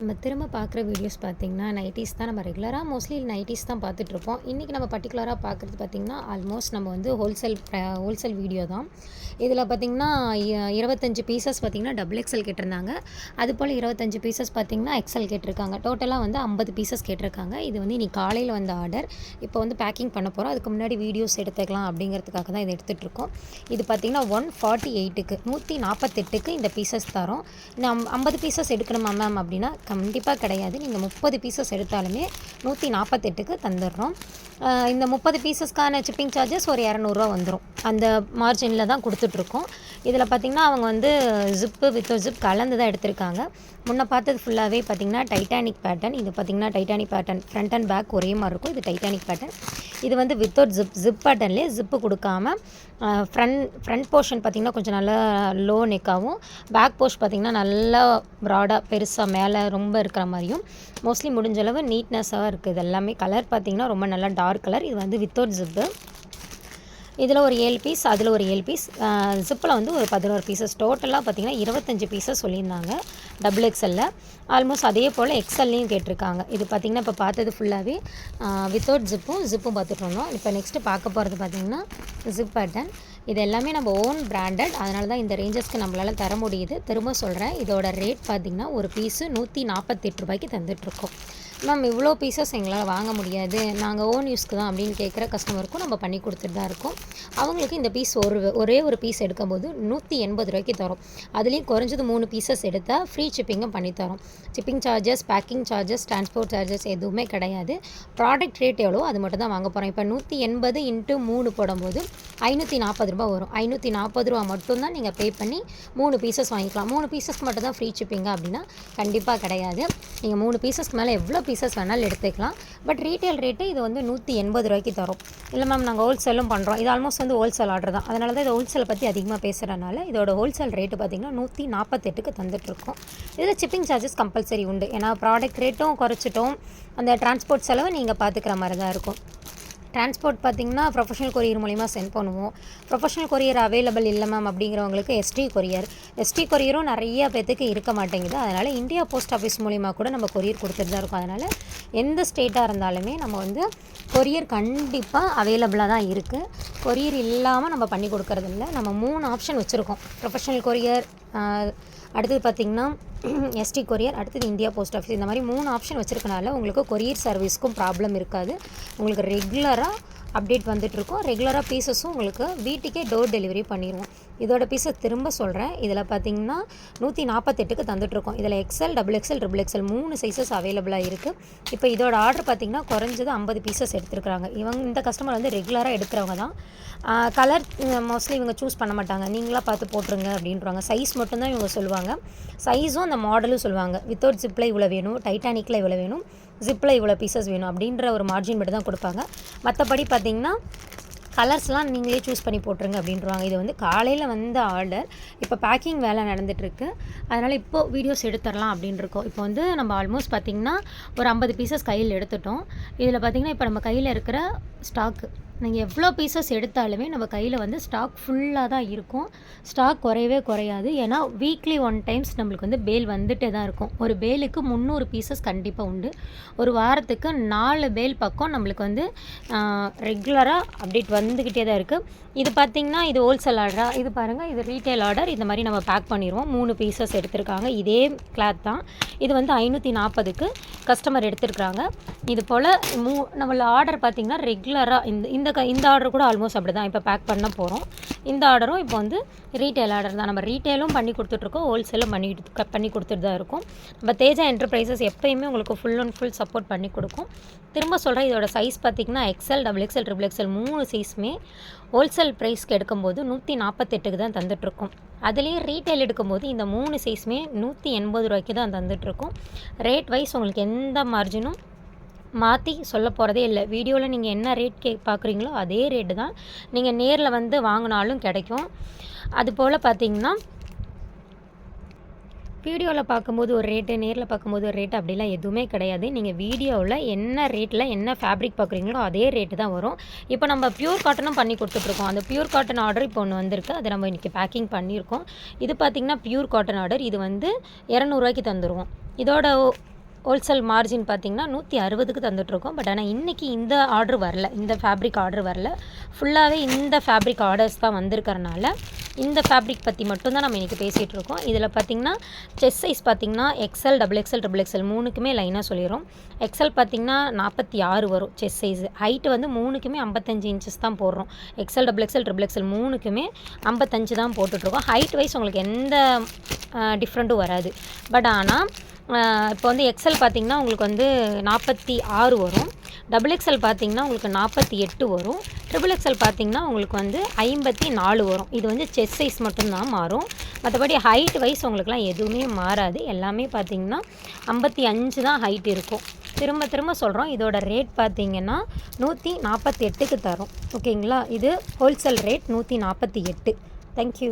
நம்ம திரும்ப பார்க்குற வீடியோஸ் பார்த்திங்கன்னா நைட்டிஸ் தான். நம்ம ரெகுலராக மோஸ்ட்லி நைட்டிஸ் தான் பார்த்துட்ருப்போம். இன்றைக்கி நம்ம பர்டிகுலராக பார்க்குறது பார்த்திங்கன்னா ஆல்மோஸ்ட் நம்ம வந்து ஹோல்சேல் வீடியோ தான். இதில் பார்த்திங்கன்னா 25 பீசஸ் பார்த்திங்கன்னா டபுள் எக்ஸல் கேட்டிருந்தாங்க. அதுபோல் 25 பீசஸ் பார்த்திங்கன்னா எக்ஸல் கேட்டிருக்காங்க. டோட்டலாக வந்து 50 பீசஸ் கேட்டிருக்காங்க. இது வந்து இன்றைக்கி காலையில் வந்த ஆர்டர். இப்போ வந்து பேக்கிங் பண்ண போகிறோம். அதுக்கு முன்னாடி வீடியோஸ் எடுத்துக்கலாம் அப்படிங்கிறதுக்காக தான் இதை எடுத்துகிட்ருக்கோம். இது பார்த்திங்கன்னா 148க்கு 148க்கு இந்த பீசஸ் தரோம். இந்த 50 பீசஸ் எடுக்கணுமா மேம் அப்படின்னா கண்டிப்பாக கிடையாது. நீங்கள் 30 பீசஸ் எடுத்தாலுமே 148க்கு தந்துடுறோம். இந்த 30 பீசஸ்க்கான ஷிப்பிங் சார்ஜஸ் ஒரு 200 வந்துடும். அந்த மார்ஜினில் தான் கொடுத்துட்ருக்கோம். இதில் பார்த்திங்கன்னா அவங்க வந்து ஜிப்பு வித் ஜிப் கலந்து தான் எடுத்திருக்காங்க. முன்ன பார்த்தது ஃபுல்லாகவே பார்த்திங்கன்னா டைட்டானிக் பேட்டர்ன். இது பார்த்திங்கன்னா Titanic pattern front and back ஒரே மாதிரி இருக்கும். இது டைட்டானிக் பேட்டர்ன். இது வந்து வித்தவுட் ஜிப் பேட்டர்ன்லேயே ஜிப்பு கொடுக்காம ஃப்ரண்ட் போர்ஷன் பார்த்திங்கன்னா கொஞ்சம் நல்லா லோ நெக்காகவும், பேக் போர்ஷன் பார்த்திங்கன்னா நல்லா ப்ராடாக பெருசாக மேலே ரொம்ப இருக்கிற மாதிரியும், மோஸ்ட்லி முடிஞ்சளவு நீட்னஸாக இருக்குது. இது எல்லாமே கலர் பார்த்திங்கன்னா ரொம்ப நல்லா டார்க் கலர். இது வந்து வித்தவுட் ஜிப்பு. இதில் ஒரு 7 பீஸ், அதில் ஒரு 7 பீஸ், ஜிப்பில் வந்து ஒரு 11 பீசஸ். டோட்டலாக பார்த்திங்கன்னா 25 பீசஸ் சொல்லியிருந்தாங்க டபுள் எக்ஸலில். ஆல்மோஸ்ட் அதே போல் எக்ஸல்லையும் கேட்டிருக்காங்க. இது பார்த்திங்கன்னா இப்போ பார்த்தது ஃபுல்லாகவே வித்தவுட் ஜிப்பும் பார்த்துட்டு இருந்தோம். இப்போ நெக்ஸ்ட்டு பார்க்க போகிறது பார்த்திங்கன்னா ஜிப் பேட்டர்ன். இது எல்லாமே நம்ம ஓன் பிராண்டட், அதனால தான் இந்த ரேஞ்சஸ்க்கு நம்மளால் தர முடியுது. திரும்ப சொல்கிறேன், இதோட ரேட் பார்த்திங்கன்னா ஒரு பீஸு 148 ரூபாய்க்கு தந்துட்டுருக்கோம். மேம் இவ்வளோ பீசஸ் எங்களால் வாங்க முடியாது, நாங்கள் ஓன் யூஸ்க்கு தான் அப்படின்னு கேட்குற கஸ்டமருக்கும் நம்ம பண்ணி கொடுத்துட்டு தான் இருக்கோம். அவங்களுக்கு இந்த பீஸ் ஒரே ஒரு பீஸ் எடுக்கும்போது 180 ரூபாய்க்கு தரோம். அதுலேயும் குறைஞ்சது 3 பீசஸ் எடுத்தால் ஃப்ரீ ஷிப்பிங்கும் பண்ணித்தரோம். Shipping charges, packing charges, transport charges எதுவுமே கிடையாது. ப்ராடக்ட் ரேட் எவ்வளோ அது மட்டும் தான் வாங்க போகிறோம். இப்போ 180 × 3 போடும்போது 540 ரூபா வரும். 540 ரூபா மட்டும்தான் நீங்கள் பே பண்ணி 3 பீசஸ் வாங்கிக்கலாம். 3 பீசஸ்க்கு மட்டும் தான் ஃப்ரீ ஷிப்பிங்க அப்படின்னா கண்டிப்பாக கிடையாது. நீங்கள் 3 பீசஸ்க்கு மேலே எவ்வளோ பீசஸ் வேணாலும் எடுத்துக்கலாம். பட் ரீட்டைல் ரேட்டு இது வந்து 180 ரூபாய்க்கு தரும். இல்லை மேம் நாங்கள் ஹோல்சேலும் பண்ணுறோம். இது ஆல்மோஸ்ட் வந்து ஹோல்சேல் ஆர்டர் தான். அதனால தான் இது ஹோல்சேலை பற்றி அதிகமாக பேசுகிறனால இதோட ஹோல்சேல் ரேட்டு பார்த்திங்கன்னா 148க்கு தந்துட்டுருக்கோம். இதில் ஷிப்பிங் சார்ஜஸ் கம்பல்சரி உண்டு. ஏன்னா ப்ராடக்ட் ரேட்டும் குறைச்சிட்டோம், அந்த டிரான்ஸ்போர்ட் செலவை நீங்கள் பார்த்துக்கிற மாதிரி தான் இருக்கும். டிரான்ஸ்போர்ட் பார்த்திங்கன்னா ப்ரொஃபஷனல் கொரியர் மூலிமா சென்ட் பண்ணுவோம். ப்ரொஃபஷனல் கொரியர் அவைலபிள் இல்லை மேம் அப்படிங்கிறவங்களுக்கு எஸ்டி கொரியரும் நிறைய பேத்துக்கு இருக்க மாட்டேங்குது. அதனால் இந்தியா போஸ்ட் ஆஃபீஸ் மூலிமா கூட நம்ம கொரியர் கொடுத்துட்டு தான் இருக்கோம். அதனால் எந்த ஸ்டேட்டாக இருந்தாலுமே நம்ம வந்து கொரியர் கண்டிப்பாக அவைலபிளாக தான் இருக்குது. கொரியர் இல்லாமல் நம்ம பண்ணி கொடுக்கறதில்ல. நம்ம 3 ஆப்ஷன் வச்சுருக்கோம். ப்ரொஃபஷனல் கொரியர், அடுத்தது பார்த்திங்கன்னா எஸ்டி கொரியர், அடுத்தது இந்தியா போஸ்ட் ஆஃபீஸ். இந்த மாதிரி 3 ஆப்ஷன் வச்சுருக்கனால உங்களுக்கு கொரியர் சர்வீஸ்க்கும் ப்ராப்ளம் இருக்காது. உங்களுக்கு ரெகுலராக அப்டேட் வந்துட்டுருக்கோம். ரெகுலராக பீசஸும் உங்களுக்கு வீட்டுக்கே டோர் டெலிவரி பண்ணிடுவோம். இதோட பீஸை திரும்ப சொல்கிறேன். இதில் பார்த்திங்கன்னா 148க்கு தந்துட்டுருக்கோம். இதில் XL, double XL, triple XL 3 sizes அவைலபிளாக இருக்குது. இப்போ இதோட ஆர்டர் பார்த்திங்கன்னா குறைஞ்சது 50 பீசஸ் எடுத்துருக்குறாங்க. இந்த கஸ்டமர் வந்து ரெகுலராக எடுக்கிறவங்க தான். கலர் மோஸ்ட்லி இவங்க சூஸ் பண்ண மாட்டாங்க. நீங்களாக பார்த்து போட்டுருங்க அப்படின்றாங்க. சைஸ் மட்டும்தான் இவங்க சொல்லுவாங்க. சைஸும் அந்த மாடலும் சொல்லுவாங்க. வித்தவுட் ஜிப்பில் இவ்வளோ வேணும், டைட்டானிக்கில் இவ்வளோ வேணும், ஜிப்பில் இவ்வளோ பீசஸ் வேணும் அப்படின்ற ஒரு மார்ஜின் மட்டும் தான் கொடுப்பாங்க. மற்றபடி பார்த்திங்கன்னா கலர்ஸ்லாம் நீங்களே சூஸ் பண்ணி போட்டுருங்க அப்படின்றாங்க. இது வந்து காலையில் வந்த ஆர்டர். இப்போ பேக்கிங் வேலை நடந்துகிட்ருக்கு. அதனால் இப்போது வீடியோஸ் எடுத்துடலாம் அப்படின்னு இருக்கோம். இப்போ வந்து நம்ம ஆல்மோஸ்ட் பார்த்திங்கன்னா ஒரு 50 பீசஸ் கையில் எடுத்துட்டோம். இதில் பார்த்திங்கன்னா இப்போ நம்ம கையில் இருக்கிற ஸ்டாக்கு நீங்கள் எவ்வளோ பீசஸ் எடுத்தாலுமே நம்ம கையில் வந்து ஸ்டாக் ஃபுல்லாக தான் இருக்கும். ஸ்டாக் குறையவே குறையாது. ஏன்னா வீக்லி 1 டைம்ஸ் நம்மளுக்கு வந்து பேல் வந்துகிட்டே தான் இருக்கும். ஒரு பேலுக்கு 300 பீசஸ் கண்டிப்பாக உண்டு. ஒரு வாரத்துக்கு 4 பேல் பக்கம் நம்மளுக்கு வந்து ரெகுலராக அப்டேட் வந்துக்கிட்டே தான் இருக்குது. இது பார்த்திங்கன்னா இது ஹோல்சேல் ஆர்டராக, இது பாருங்கள், இது ரீட்டைல் ஆர்டர். இந்த மாதிரி நம்ம பேக் பண்ணிடுவோம். 3 பீசஸ் எடுத்திருக்காங்க. இதே கிளாத் தான். இது வந்து 540க்கு கஸ்டமர் எடுத்துருக்குறாங்க. இது போல் நம்மள ஆர்டர் பார்த்திங்கன்னா ரெகுலராக இந்த ஆர்டர் கூட ஆல்மோஸ்ட் அப்படி தான் இப்போ பேக் பண்ண போகிறோம். இந்த ஆர்டரும் இப்போ வந்து ரீட்டைல் ஆர்டர் தான். நம்ம ரீட்டைலும் பண்ணி கொடுத்துட்ருக்கோம், ஹோல்சேலும் பண்ணி கொடுத்துட்டு தான் இருக்கோம். நம்ம தேஜா என்டர்பிரைசஸ் எப்போயுமே உங்களுக்கு ஃபுல் அண்ட் ஃபுல் சப்போர்ட் பண்ணி கொடுக்கும். திரும்ப சொல்கிறேன், இதோட சைஸ் பார்த்திங்கன்னா XL, double XL, triple XL 3 சைஸுமே ஹோல்சேல் ப்ரைஸ்க்கு எடுக்கும்போது 148க்கு தான் தந்துட்டுருக்கோம். அதுலேயும் ரீட்டைல் எடுக்கும்போது இந்த 3 சைஸுமே 180 ரூபாய்க்கு தான் தந்துட்டுருக்கோம். ரேட் வைஸ் உங்களுக்கு எந்த மார்ஜினும் மாற்றி சொல்ல போகிறதே இல்லை. வீடியோவில் நீங்கள் என்ன ரேட் பார்க்குறீங்களோ அதே ரேட்டு தான் நீங்கள் நேரில் வந்து வாங்கினாலும் கிடைக்கும். அதுபோல் பார்த்திங்கன்னா வீடியோவில் பார்க்கும்போது ஒரு ரேட்டு, நேரில் பார்க்கும்போது ஒரு ரேட்டு அப்படிலாம் எதுவுமே கிடையாது. நீங்கள் வீடியோவில் என்ன ரேட்டில் என்ன ஃபேப்ரிக் பார்க்குறீங்களோ அதே ரேட்டு தான் வரும். இப்போ நம்ம ப்யூர் காட்டனும் பண்ணி கொடுத்துட்ருக்கோம். அந்த ப்யூர் காட்டன் ஆர்டர் இப்போ ஒன்று வந்திருக்கு. அதை நம்ம இன்றைக்கி பேக்கிங் பண்ணியிருக்கோம். இது பார்த்திங்கன்னா ப்யூர் காட்டன் ஆர்டர். இது வந்து 200 ரூபாய்க்கு தந்துடுவோம். இதோட ஹோல்சேல் மார்ஜின் பார்த்திங்கன்னா 160க்கு தந்துட்டுருக்கோம். பட் ஆனால் இன்றைக்கி இந்த ஆர்டர் வரல, இந்த ஃபேப்ரிக் ஆர்டர் வரல. ஃபுல்லாகவே இந்த ஃபேப்ரிக் ஆர்டர்ஸ் தான் வந்திருக்கறனால இந்த ஃபேப்ரிக் பற்றி மட்டும்தான் நம்ம இன்றைக்கி பேசிகிட்டு இருக்கோம். இதில் பார்த்திங்கன்னா செஸ்ட் சைஸ் பார்த்திங்கன்னா XL, XXL, XXL மூணுக்குமே லைனாக சொல்லிடுறோம். எக்ஸல் பார்த்திங்கன்னா 46 வரும் செஸ்ட் சைஸு. ஹைட்டு வந்து மூணுக்குமே 55 இன்ச்சஸ் தான் போடுறோம். XL, XXL, XXL மூணுக்குமே 55 தான் போட்டுட்ருக்கோம். ஹைட் வைஸ் உங்களுக்கு எந்த டிஃப்ரெண்ட்டும் வராது. பட் ஆனால் இப்போ வந்து எக்ஸல் பார்த்திங்கன்னா உங்களுக்கு வந்து 46 வரும். XXL பார்த்திங்கன்னா உங்களுக்கு 48 வரும். XXL பார்த்திங்கன்னா உங்களுக்கு வந்து 54 வரும். இது வந்து செஸ்ட் சைஸ் மட்டும்தான் மாறும். மற்றபடி ஹைட் வைஸ் உங்களுக்குலாம் எதுவுமே மாறாது. எல்லாமே பார்த்திங்கன்னா 55 தான் ஹைட் இருக்கும். திரும்ப திரும்ப சொல்கிறோம், இதோட ரேட் பார்த்திங்கன்னா 148க்கு தரும். ஓகேங்களா? இது ஹோல்சேல் ரேட் 148. தேங்க்யூ.